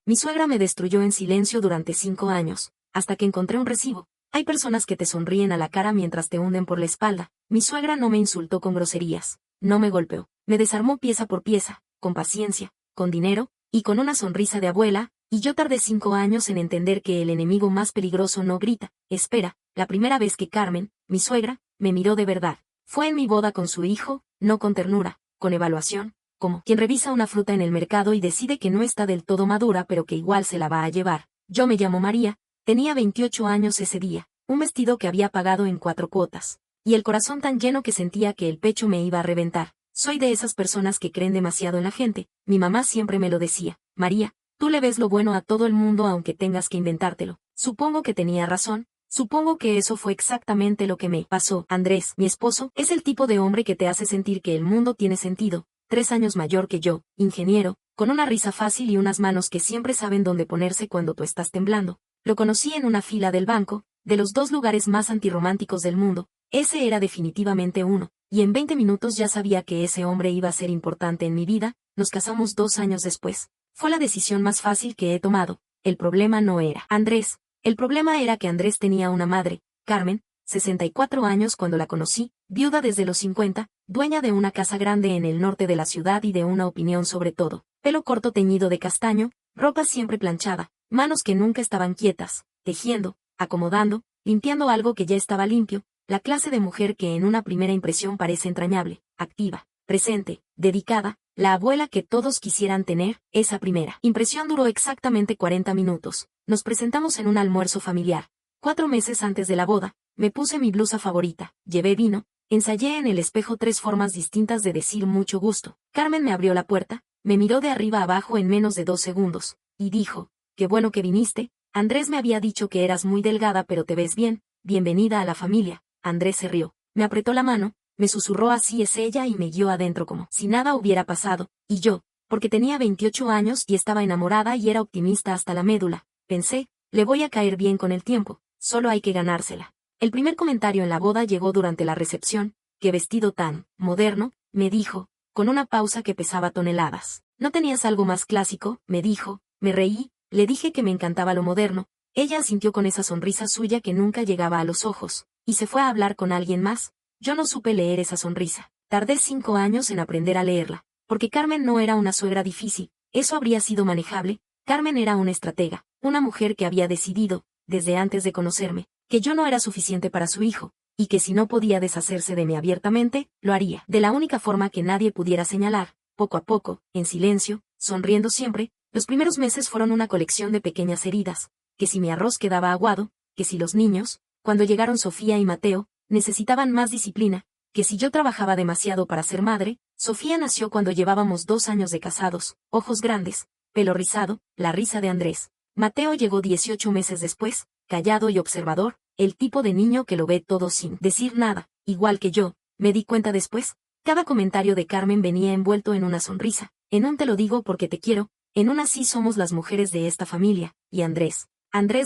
Mi suegra me destruyó en silencio durante 5 años, hasta que encontré un recibo. Hay personas que te sonríen a la cara mientras te hunden por la espalda. Mi suegra no me insultó con groserías, no me golpeó, me desarmó pieza por pieza, con paciencia, con dinero, y con una sonrisa de abuela, y yo tardé 5 años en entender que el enemigo más peligroso no grita, espera. La primera vez que Carmen, mi suegra, me miró de verdad, fue en mi boda con su hijo, no con ternura, con evaluación, como quien revisa una fruta en el mercado y decide que no está del todo madura pero que igual se la va a llevar. Yo me llamo María, tenía 28 años ese día, un vestido que había pagado en 4 cuotas, y el corazón tan lleno que sentía que el pecho me iba a reventar. Soy de esas personas que creen demasiado en la gente, mi mamá siempre me lo decía, María, tú le ves lo bueno a todo el mundo aunque tengas que inventártelo. Supongo que tenía razón. Supongo que eso fue exactamente lo que me pasó. Andrés, mi esposo, es el tipo de hombre que te hace sentir que el mundo tiene sentido. 3 años mayor que yo, ingeniero, con una risa fácil y unas manos que siempre saben dónde ponerse cuando tú estás temblando. Lo conocí en una fila del banco, de los 2 lugares más antirrománticos del mundo. Ese era definitivamente uno, y en 20 minutos ya sabía que ese hombre iba a ser importante en mi vida. Nos casamos 2 años después. Fue la decisión más fácil que he tomado. El problema no era Andrés. El problema era que Andrés tenía una madre, Carmen, 64 años cuando la conocí, viuda desde los 50, dueña de una casa grande en el norte de la ciudad y de una opinión sobre todo, pelo corto teñido de castaño, ropa siempre planchada, manos que nunca estaban quietas, tejiendo, acomodando, limpiando algo que ya estaba limpio, la clase de mujer que en una primera impresión parece entrañable, activa, presente, dedicada, la abuela que todos quisieran tener. Esa primera impresión duró exactamente 40 minutos. Nos presentamos en un almuerzo familiar. 4 meses antes de la boda, me puse mi blusa favorita, llevé vino, ensayé en el espejo 3 formas distintas de decir mucho gusto. Carmen me abrió la puerta, me miró de arriba abajo en menos de 2 segundos, y dijo, qué bueno que viniste, Andrés me había dicho que eras muy delgada pero te ves bien, bienvenida a la familia. Andrés se rió, me apretó la mano, me susurró así es ella y me guió adentro como si nada hubiera pasado, y yo, porque tenía 28 años y estaba enamorada y era optimista hasta la médula, pensé, le voy a caer bien con el tiempo, solo hay que ganársela. El primer comentario en la boda llegó durante la recepción, qué vestido tan moderno, me dijo, con una pausa que pesaba toneladas. ¿No tenías algo más clásico?, me dijo, me reí, le dije que me encantaba lo moderno, ella asintió con esa sonrisa suya que nunca llegaba a los ojos, y se fue a hablar con alguien más. Yo no supe leer esa sonrisa. Tardé 5 años en aprender a leerla, porque Carmen no era una suegra difícil, eso habría sido manejable. Carmen era una estratega, una mujer que había decidido, desde antes de conocerme, que yo no era suficiente para su hijo, y que si no podía deshacerse de mí abiertamente, lo haría de la única forma que nadie pudiera señalar, poco a poco, en silencio, sonriendo siempre. Los primeros meses fueron una colección de pequeñas heridas, que si mi arroz quedaba aguado, que si los niños, cuando llegaron Sofía y Mateo, necesitaban más disciplina, que si yo trabajaba demasiado para ser madre. Sofía nació cuando llevábamos 2 años de casados, ojos grandes, pelo rizado, la risa de Andrés. Mateo llegó 18 meses después, callado y observador, el tipo de niño que lo ve todo sin decir nada, igual que yo. Me di cuenta después, cada comentario de Carmen venía envuelto en una sonrisa, en un te lo digo porque te quiero, en un así somos las mujeres de esta familia, y Andrés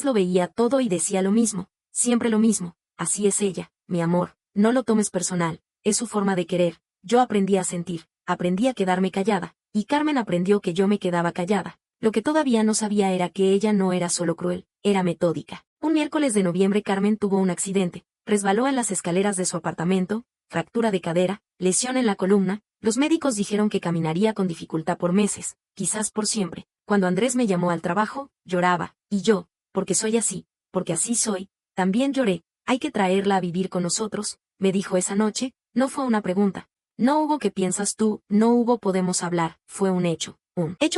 lo veía todo y decía lo mismo, siempre lo mismo, así es ella, mi amor, no lo tomes personal, es su forma de querer. Yo aprendí a sentir, aprendí a quedarme callada, y Carmen aprendió que yo me quedaba callada. Lo que todavía no sabía era que ella no era solo cruel, era metódica. Un miércoles de noviembre Carmen tuvo un accidente, resbaló en las escaleras de su apartamento, fractura de cadera, lesión en la columna. Los médicos dijeron que caminaría con dificultad por meses, quizás por siempre. Cuando Andrés me llamó al trabajo, lloraba, y yo, porque soy así, porque así soy, también lloré. Hay que traerla a vivir con nosotros, me dijo esa noche. No fue una pregunta. No hubo ¿qué piensas tú?, no hubo podemos hablar, fue un hecho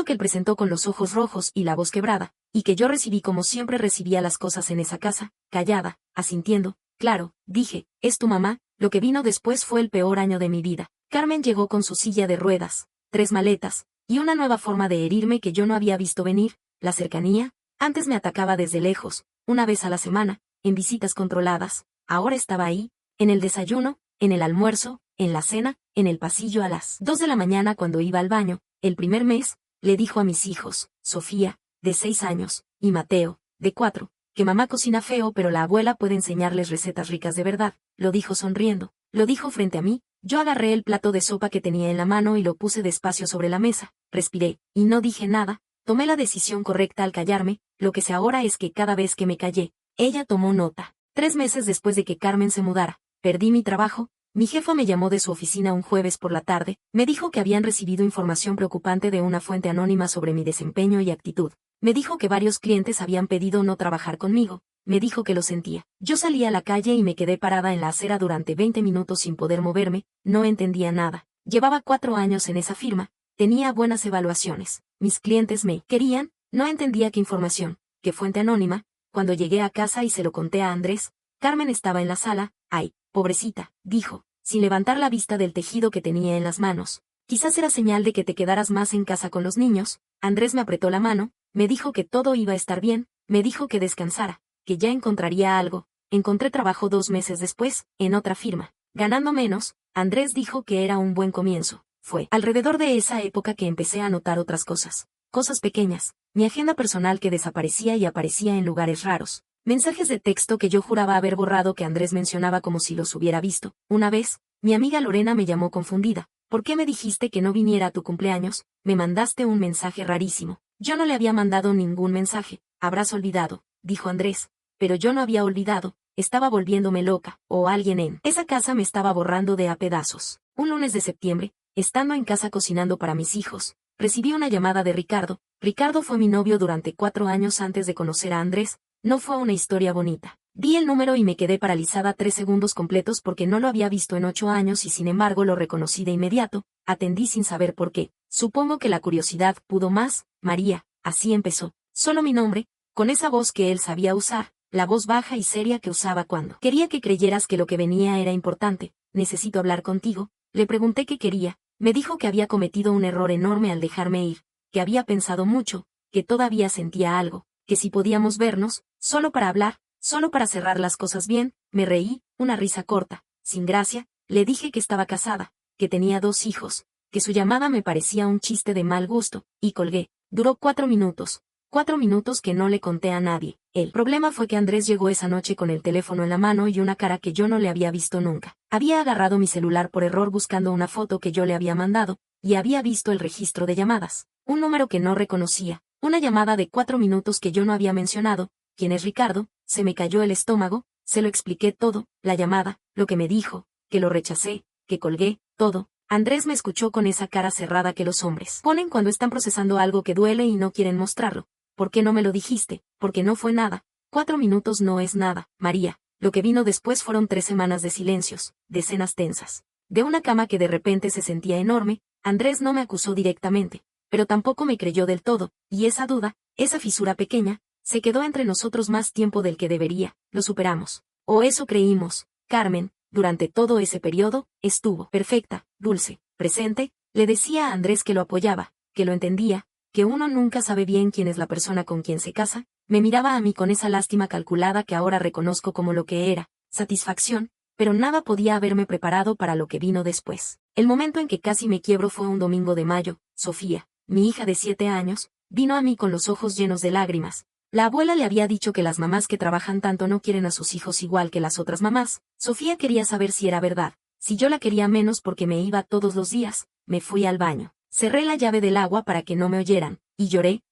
que él presentó con los ojos rojos y la voz quebrada, y que yo recibí como siempre recibía las cosas en esa casa, callada, asintiendo. Claro, dije, es tu mamá. Lo que vino después fue el peor año de mi vida. Carmen llegó con su silla de ruedas, 3 maletas, y una nueva forma de herirme que yo no había visto venir, la cercanía. Antes me atacaba desde lejos, una vez a la semana, en visitas controladas. Ahora estaba ahí, en el desayuno, en el almuerzo, en la cena, en el pasillo a las 2 de la mañana cuando iba al baño. El primer mes, le dijo a mis hijos, Sofía, de 6 años, y Mateo, de 4, que mamá cocina feo pero la abuela puede enseñarles recetas ricas de verdad. Lo dijo sonriendo, lo dijo frente a mí. Yo agarré el plato de sopa que tenía en la mano y lo puse despacio sobre la mesa, respiré, y no dije nada. Tomé la decisión correcta al callarme, lo que sé ahora es que cada vez que me callé, ella tomó nota. 3 meses después de que Carmen se mudara, perdí mi trabajo. Mi jefa me llamó de su oficina un jueves por la tarde, me dijo que habían recibido información preocupante de una fuente anónima sobre mi desempeño y actitud. Me dijo que varios clientes habían pedido no trabajar conmigo. Me dijo que lo sentía. Yo salí a la calle y me quedé parada en la acera durante 20 minutos sin poder moverme, no entendía nada. Llevaba 4 años en esa firma, tenía buenas evaluaciones. Mis clientes me querían, no entendía qué información, qué fuente anónima. Cuando llegué a casa y se lo conté a Andrés, Carmen estaba en la sala. Ay, pobrecita, dijo, sin levantar la vista del tejido que tenía en las manos. Quizás era señal de que te quedaras más en casa con los niños. Andrés me apretó la mano, me dijo que todo iba a estar bien, me dijo que descansara, que ya encontraría algo. Encontré trabajo 2 meses después, en otra firma. Ganando menos, Andrés dijo que era un buen comienzo. Fue alrededor de esa época que empecé a notar otras cosas. Cosas pequeñas, mi agenda personal que desaparecía y aparecía en lugares raros. Mensajes de texto que yo juraba haber borrado que Andrés mencionaba como si los hubiera visto. Una vez, mi amiga Lorena me llamó confundida. ¿Por qué me dijiste que no viniera a tu cumpleaños? Me mandaste un mensaje rarísimo. Yo no le había mandado ningún mensaje. Habrás olvidado, dijo Andrés. Pero yo no había olvidado, estaba volviéndome loca, o alguien en esa casa me estaba borrando de a pedazos. Un lunes de septiembre, estando en casa cocinando para mis hijos, recibí una llamada de Ricardo. Ricardo fue mi novio durante 4 años antes de conocer a Andrés. No fue una historia bonita. Vi el número y me quedé paralizada 3 segundos completos porque no lo había visto en 8 años y sin embargo lo reconocí de inmediato. Atendí sin saber por qué. Supongo que la curiosidad pudo más. María, así empezó. Solo mi nombre, con esa voz que él sabía usar, la voz baja y seria que usaba cuando quería que creyeras que lo que venía era importante. Necesito hablar contigo. Le pregunté qué quería. Me dijo que había cometido un error enorme al dejarme ir, que había pensado mucho, que todavía sentía algo, que si podíamos vernos, solo para hablar, solo para cerrar las cosas bien. Me reí, una risa corta, sin gracia. Le dije que estaba casada, que tenía 2 hijos, que su llamada me parecía un chiste de mal gusto, y colgué. Duró 4 minutos. 4 minutos que no le conté a nadie. El problema fue que Andrés llegó esa noche con el teléfono en la mano y una cara que yo no le había visto nunca. Había agarrado mi celular por error buscando una foto que yo le había mandado, y había visto el registro de llamadas. Un número que no reconocía. Una llamada de 4 minutos que yo no había mencionado. ¿Quién es Ricardo? Se me cayó el estómago, se lo expliqué todo, la llamada, lo que me dijo, que lo rechacé, que colgué, todo. Andrés me escuchó con esa cara cerrada que los hombres ponen cuando están procesando algo que duele y no quieren mostrarlo. ¿Por qué no me lo dijiste? Porque no fue nada. 4 minutos no es nada, María. Lo que vino después fueron 3 semanas de silencios, de escenas tensas. De una cama que de repente se sentía enorme. Andrés no me acusó directamente, pero tampoco me creyó del todo, y esa duda, esa fisura pequeña, se quedó entre nosotros más tiempo del que debería. Lo superamos. O eso creímos. Carmen, durante todo ese periodo, estuvo perfecta, dulce, presente. Le decía a Andrés que lo apoyaba, que lo entendía, que uno nunca sabe bien quién es la persona con quien se casa. Me miraba a mí con esa lástima calculada que ahora reconozco como lo que era, satisfacción, pero nada podía haberme preparado para lo que vino después. El momento en que casi me quiebro fue un domingo de mayo. Sofía, mi hija de 7 años, vino a mí con los ojos llenos de lágrimas. La abuela le había dicho que las mamás que trabajan tanto no quieren a sus hijos igual que las otras mamás. Sofía quería saber si era verdad, si yo la quería menos porque me iba todos los días. Me fui al baño, cerré la llave del agua para que no me oyeran, y lloré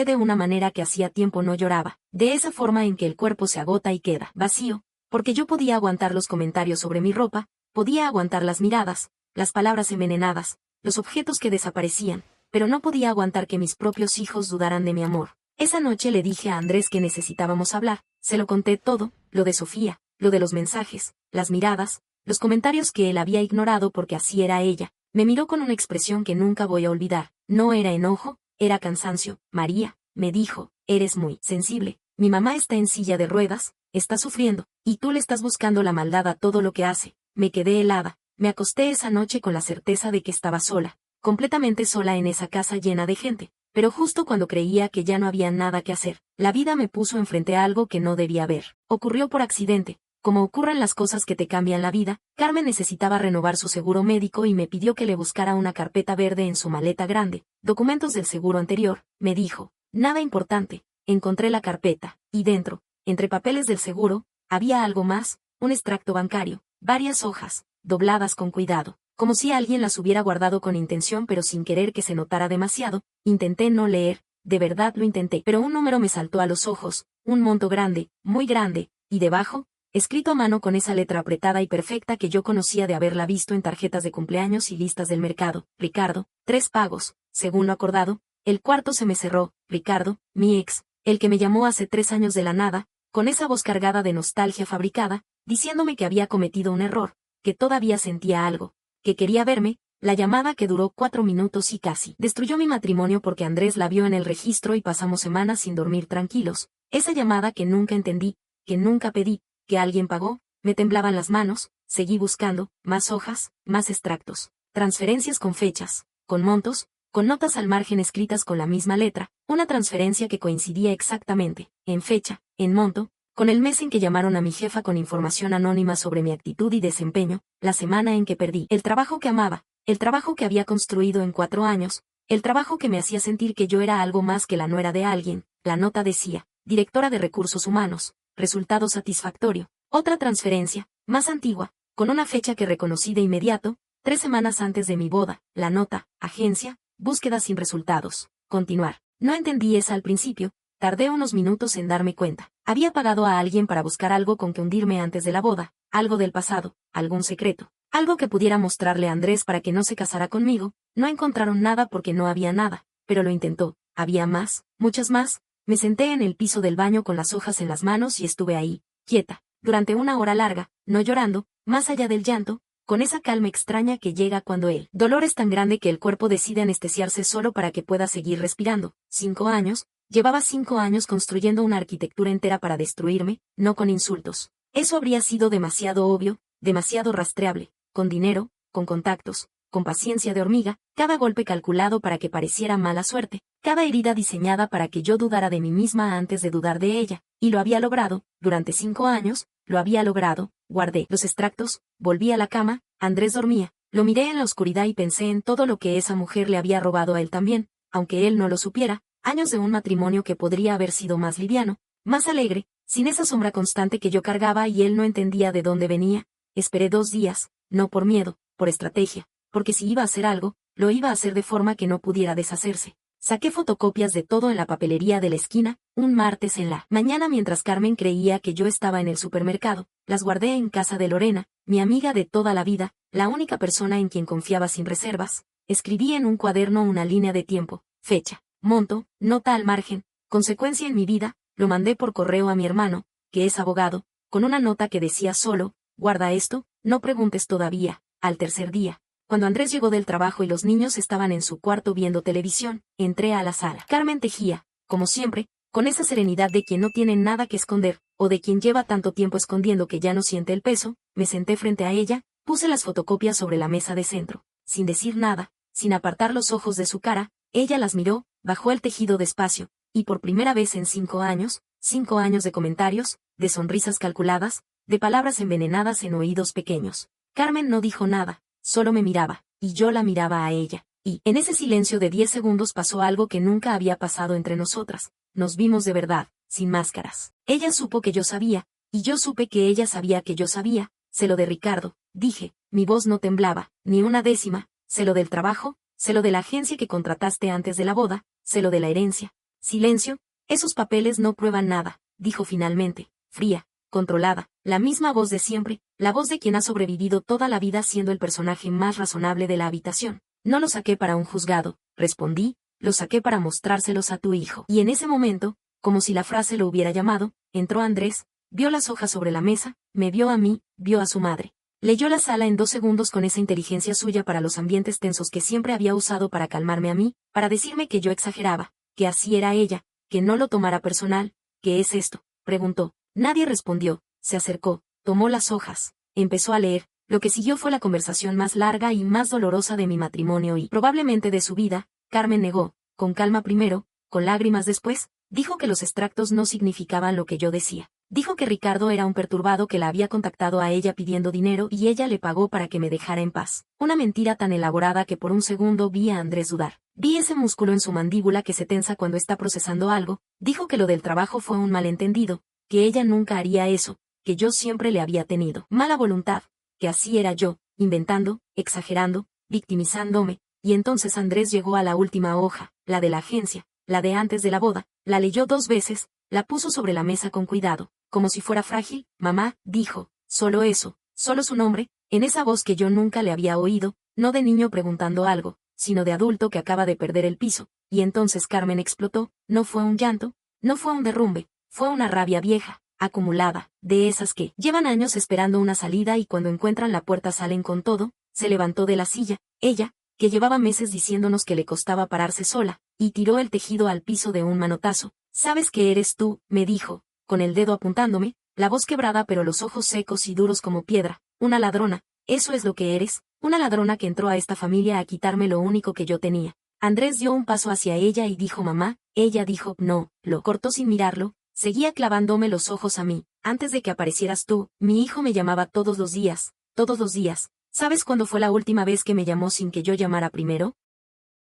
de una manera que hacía tiempo no lloraba, de esa forma en que el cuerpo se agota y queda vacío, porque yo podía aguantar los comentarios sobre mi ropa, podía aguantar las miradas, las palabras envenenadas, los objetos que desaparecían, pero no podía aguantar que mis propios hijos dudaran de mi amor. Esa noche le dije a Andrés que necesitábamos hablar, se lo conté todo, lo de Sofía, lo de los mensajes, las miradas, los comentarios que él había ignorado porque así era ella. Me miró con una expresión que nunca voy a olvidar. No era enojo, era cansancio. María, me dijo, eres muy sensible. Mi mamá está en silla de ruedas, está sufriendo, y tú le estás buscando la maldad a todo lo que hace. Me quedé helada. Me acosté esa noche con la certeza de que estaba sola, completamente sola en esa casa llena de gente. Pero justo cuando creía que ya no había nada que hacer, la vida me puso enfrente a algo que no debía haber. Ocurrió por accidente. Como ocurren las cosas que te cambian la vida, Carmen necesitaba renovar su seguro médico y me pidió que le buscara una carpeta verde en su maleta grande, documentos del seguro anterior. Me dijo, nada importante. Encontré la carpeta, y dentro, entre papeles del seguro, había algo más, un extracto bancario, varias hojas, dobladas con cuidado, como si alguien las hubiera guardado con intención pero sin querer que se notara demasiado. Intenté no leer, de verdad lo intenté, pero un número me saltó a los ojos, un monto grande, muy grande, y debajo, escrito a mano con esa letra apretada y perfecta que yo conocía de haberla visto en tarjetas de cumpleaños y listas del mercado: Ricardo, 3 pagos, según lo acordado. El cuarto se me cerró. Ricardo, mi ex, el que me llamó hace 3 años de la nada, con esa voz cargada de nostalgia fabricada, diciéndome que había cometido un error, que todavía sentía algo, que quería verme. La llamada, que duró 4 minutos y casi destruyó mi matrimonio porque Andrés la vio en el registro y pasamos semanas sin dormir tranquilos. Esa llamada que nunca entendí, que nunca pedí, que alguien pagó. Me temblaban las manos, seguí buscando, más hojas, más extractos, transferencias con fechas, con montos, con notas al margen escritas con la misma letra, una transferencia que coincidía exactamente, en fecha, en monto, con el mes en que llamaron a mi jefa con información anónima sobre mi actitud y desempeño, la semana en que perdí el trabajo que amaba, el trabajo que había construido en 4 años, el trabajo que me hacía sentir que yo era algo más que la nuera de alguien. La nota decía: directora de recursos humanos, resultado satisfactorio. Otra transferencia, más antigua, con una fecha que reconocí de inmediato, 3 semanas antes de mi boda. La nota: agencia, búsqueda sin resultados. Continuar. No entendí esa al principio, tardé unos minutos en darme cuenta. Había pagado a alguien para buscar algo con que hundirme antes de la boda, algo del pasado, algún secreto, algo que pudiera mostrarle a Andrés para que no se casara conmigo. No encontraron nada porque no había nada, pero lo intentó. Había más, muchas más. Me senté en el piso del baño con las hojas en las manos y estuve ahí, quieta, durante una hora larga, no llorando, más allá del llanto, con esa calma extraña que llega cuando el dolor es tan grande que el cuerpo decide anestesiarse solo para que pueda seguir respirando. 5 años, llevaba 5 años construyendo una arquitectura entera para destruirme, no con insultos. Eso habría sido demasiado obvio, demasiado rastreable, con dinero, con contactos, con paciencia de hormiga, cada golpe calculado para que pareciera mala suerte, cada herida diseñada para que yo dudara de mí misma antes de dudar de ella, y lo había logrado. Durante 5 años, lo había logrado. Guardé los extractos, volví a la cama. Andrés dormía, lo miré en la oscuridad y pensé en todo lo que esa mujer le había robado a él también, aunque él no lo supiera. Años de un matrimonio que podría haber sido más liviano, más alegre, sin esa sombra constante que yo cargaba y él no entendía de dónde venía. Esperé 2 días, no por miedo, por estrategia, porque si iba a hacer algo, lo iba a hacer de forma que no pudiera deshacerse. Saqué fotocopias de todo en la papelería de la esquina, un martes en la mañana mientras Carmen creía que yo estaba en el supermercado. Las guardé en casa de Lorena, mi amiga de toda la vida, la única persona en quien confiaba sin reservas. Escribí en un cuaderno una línea de tiempo, fecha, monto, nota al margen, consecuencia en mi vida. Lo mandé por correo a mi hermano, que es abogado, con una nota que decía solo: guarda esto, no preguntes todavía. Al tercer día, cuando Andrés llegó del trabajo y los niños estaban en su cuarto viendo televisión, entré a la sala. Carmen tejía, como siempre, con esa serenidad de quien no tiene nada que esconder, o de quien lleva tanto tiempo escondiendo que ya no siente el peso. Me senté frente a ella, puse las fotocopias sobre la mesa de centro. Sin decir nada, sin apartar los ojos de su cara, ella las miró, bajó el tejido despacio, y por primera vez en 5 años, 5 años de comentarios, de sonrisas calculadas, de palabras envenenadas en oídos pequeños. Carmen no dijo nada, solo me miraba, y yo la miraba a ella, y en ese silencio de 10 segundos pasó algo que nunca había pasado entre nosotras. Nos vimos de verdad, sin máscaras. Ella supo que yo sabía, y yo supe que ella sabía que yo sabía. Sé lo de Ricardo, dije, mi voz no temblaba, ni una décima. Sé lo del trabajo, sé lo de la agencia que contrataste antes de la boda, sé lo de la herencia. Silencio. Esos papeles no prueban nada, dijo finalmente, fría, controlada, la misma voz de siempre, la voz de quien ha sobrevivido toda la vida siendo el personaje más razonable de la habitación. No lo saqué para un juzgado, respondí, lo saqué para mostrárselos a tu hijo. Y en ese momento, como si la frase lo hubiera llamado, entró Andrés, vio las hojas sobre la mesa, me vio a mí, vio a su madre. Leyó la sala en 2 segundos con esa inteligencia suya para los ambientes tensos que siempre había usado para calmarme a mí, para decirme que yo exageraba, que así era ella, que no lo tomara personal. ¿Qué es esto?, preguntó. Nadie respondió. Se acercó, tomó las hojas, empezó a leer. Lo que siguió fue la conversación más larga y más dolorosa de mi matrimonio y probablemente de su vida. Carmen negó, con calma primero, con lágrimas después, dijo que los extractos no significaban lo que yo decía. Dijo que Ricardo era un perturbado que la había contactado a ella pidiendo dinero y ella le pagó para que me dejara en paz. Una mentira tan elaborada que por un segundo vi a Andrés dudar. Vi ese músculo en su mandíbula que se tensa cuando está procesando algo. Dijo que lo del trabajo fue un malentendido, que ella nunca haría eso, que yo siempre le había tenido mala voluntad, que así era yo, inventando, exagerando, victimizándome. Y entonces Andrés llegó a la última hoja, la de la agencia. la de antes de la boda, la leyó 2 veces, la puso sobre la mesa con cuidado, como si fuera frágil. Mamá, dijo, solo eso, solo su nombre, en esa voz que yo nunca le había oído, no de niño preguntando algo, sino de adulto que acaba de perder el piso, y entonces Carmen explotó. No fue un llanto, no fue un derrumbe, fue una rabia vieja, acumulada, de esas que llevan años esperando una salida y cuando encuentran la puerta salen con todo. Se levantó de la silla, ella, que llevaba meses diciéndonos que le costaba pararse sola, y tiró el tejido al piso de un manotazo. ¿Sabes qué eres tú?, me dijo, con el dedo apuntándome, la voz quebrada pero los ojos secos y duros como piedra. Una ladrona, eso es lo que eres, una ladrona que entró a esta familia a quitarme lo único que yo tenía. Andrés dio un paso hacia ella y dijo mamá. Ella dijo no, lo cortó sin mirarlo, seguía clavándome los ojos a mí. Antes de que aparecieras tú, mi hijo me llamaba todos los días, todos los días. ¿Sabes cuándo fue la última vez que me llamó sin que yo llamara primero?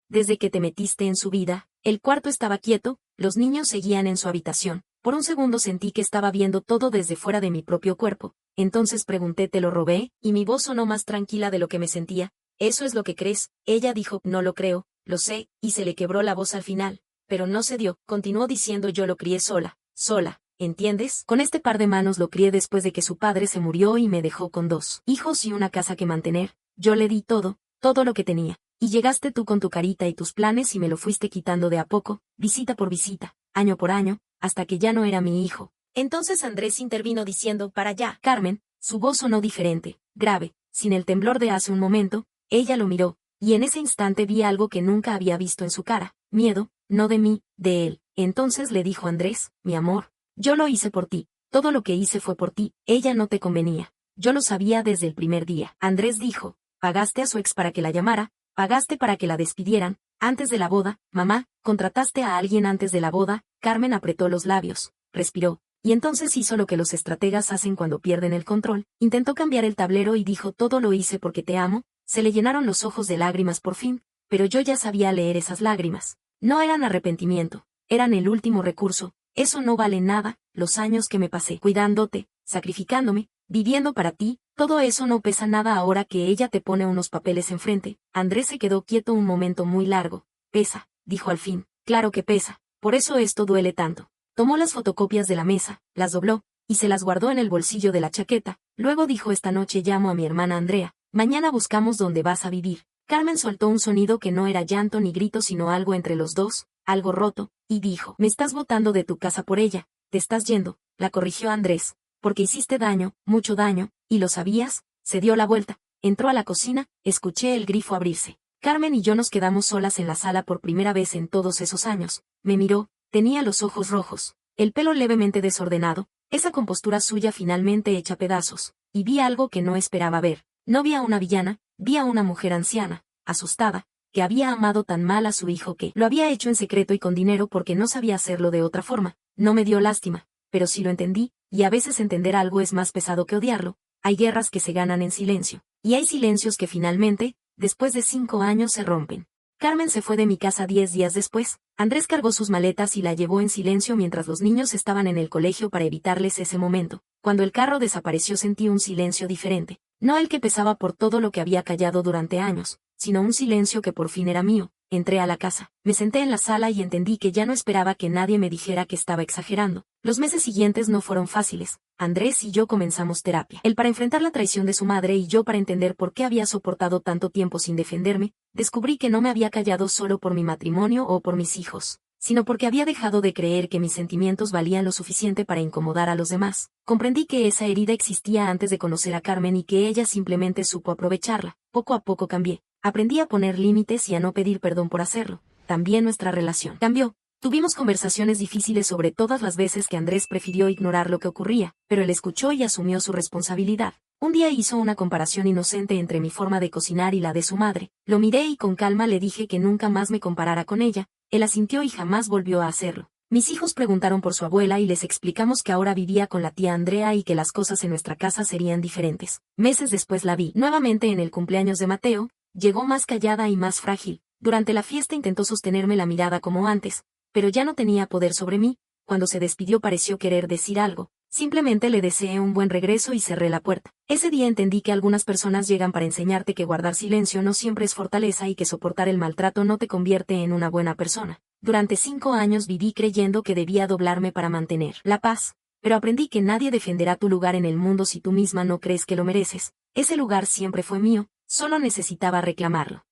Desde que te metiste en su vida. El cuarto estaba quieto, los niños seguían en su habitación. Por un segundo sentí que estaba viendo todo desde fuera de mi propio cuerpo. Entonces pregunté, ¿te lo robé? Y mi voz sonó más tranquila de lo que me sentía. ¿Eso es lo que crees? Ella dijo, no lo creo, lo sé, y se le quebró la voz al final. Pero no se dio, continuó diciendo, yo lo crié sola, sola. ¿Entiendes? Con este par de manos lo crié después de que su padre se murió y me dejó con 2 hijos y una casa que mantener. Yo le di todo, todo lo que tenía. Y llegaste tú con tu carita y tus planes y me lo fuiste quitando de a poco, visita por visita, año por año, hasta que ya no era mi hijo. Entonces Andrés intervino diciendo, para allá. Carmen, su voz sonó diferente, grave, sin el temblor de hace un momento. Ella lo miró, y en ese instante vi algo que nunca había visto en su cara, miedo, no de mí, de él. Entonces le dijo Andrés, mi amor, yo lo hice por ti, todo lo que hice fue por ti, ella no te convenía. Yo lo sabía desde el primer día. Andrés dijo, pagaste a su ex para que la llamara, pagaste para que la despidieran, antes de la boda. Mamá, contrataste a alguien antes de la boda. Carmen apretó los labios, respiró, y entonces hizo lo que los estrategas hacen cuando pierden el control, intentó cambiar el tablero y dijo, todo lo hice porque te amo. Se le llenaron los ojos de lágrimas por fin, pero yo ya sabía leer esas lágrimas. No eran arrepentimiento, eran el último recurso. Eso no vale nada, los años que me pasé cuidándote, sacrificándome, viviendo para ti, todo eso no pesa nada ahora que ella te pone unos papeles enfrente. Andrés se quedó quieto un momento muy largo. Pesa, dijo al fin, claro que pesa, por eso esto duele tanto. Tomó las fotocopias de la mesa, las dobló, y se las guardó en el bolsillo de la chaqueta. Luego dijo, esta noche llamo a mi hermana Andrea, mañana buscamos dónde vas a vivir. Carmen soltó un sonido que no era llanto ni grito sino algo entre los dos, algo roto, y dijo, me estás botando de tu casa por ella, te estás yendo, la corrigió Andrés, porque hiciste daño, mucho daño, y lo sabías. Se dio la vuelta, entró a la cocina, escuché el grifo abrirse. Carmen y yo nos quedamos solas en la sala por primera vez en todos esos años. Me miró, tenía los ojos rojos, el pelo levemente desordenado, esa compostura suya finalmente hecha pedazos, y vi algo que no esperaba ver. No vi a una villana, vi a una mujer anciana, asustada, que había amado tan mal a su hijo que lo había hecho en secreto y con dinero porque no sabía hacerlo de otra forma. No me dio lástima, pero sí lo entendí, y a veces entender algo es más pesado que odiarlo. Hay guerras que se ganan en silencio, y hay silencios que finalmente, después de 5 años se rompen. Carmen se fue de mi casa 10 días después. Andrés cargó sus maletas y la llevó en silencio mientras los niños estaban en el colegio para evitarles ese momento. Cuando el carro desapareció sentí un silencio diferente, no el que pesaba por todo lo que había callado durante años, sino un silencio que por fin era mío. Entré a la casa, me senté en la sala y entendí que ya no esperaba que nadie me dijera que estaba exagerando. Los meses siguientes no fueron fáciles. Andrés y yo comenzamos terapia. Él para enfrentar la traición de su madre y yo para entender por qué había soportado tanto tiempo sin defenderme. Descubrí que no me había callado solo por mi matrimonio o por mis hijos, sino porque había dejado de creer que mis sentimientos valían lo suficiente para incomodar a los demás. Comprendí que esa herida existía antes de conocer a Carmen y que ella simplemente supo aprovecharla. Poco a poco cambié. Aprendí a poner límites y a no pedir perdón por hacerlo. También nuestra relación cambió. Tuvimos conversaciones difíciles sobre todas las veces que Andrés prefirió ignorar lo que ocurría, pero él escuchó y asumió su responsabilidad. Un día hizo una comparación inocente entre mi forma de cocinar y la de su madre. Lo miré y con calma le dije que nunca más me comparara con ella. Él asintió y jamás volvió a hacerlo. Mis hijos preguntaron por su abuela y les explicamos que ahora vivía con la tía Andrea y que las cosas en nuestra casa serían diferentes. Meses después la vi nuevamente en el cumpleaños de Mateo. Llegó más callada y más frágil. Durante la fiesta intentó sostenerme la mirada como antes, pero ya no tenía poder sobre mí. Cuando se despidió pareció querer decir algo. Simplemente le deseé un buen regreso y cerré la puerta. Ese día entendí que algunas personas llegan para enseñarte que guardar silencio no siempre es fortaleza y que soportar el maltrato no te convierte en una buena persona. Durante 5 años viví creyendo que debía doblarme para mantener la paz, pero aprendí que nadie defenderá tu lugar en el mundo si tú misma no crees que lo mereces. Ese lugar siempre fue mío, solo necesitaba reclamarlo.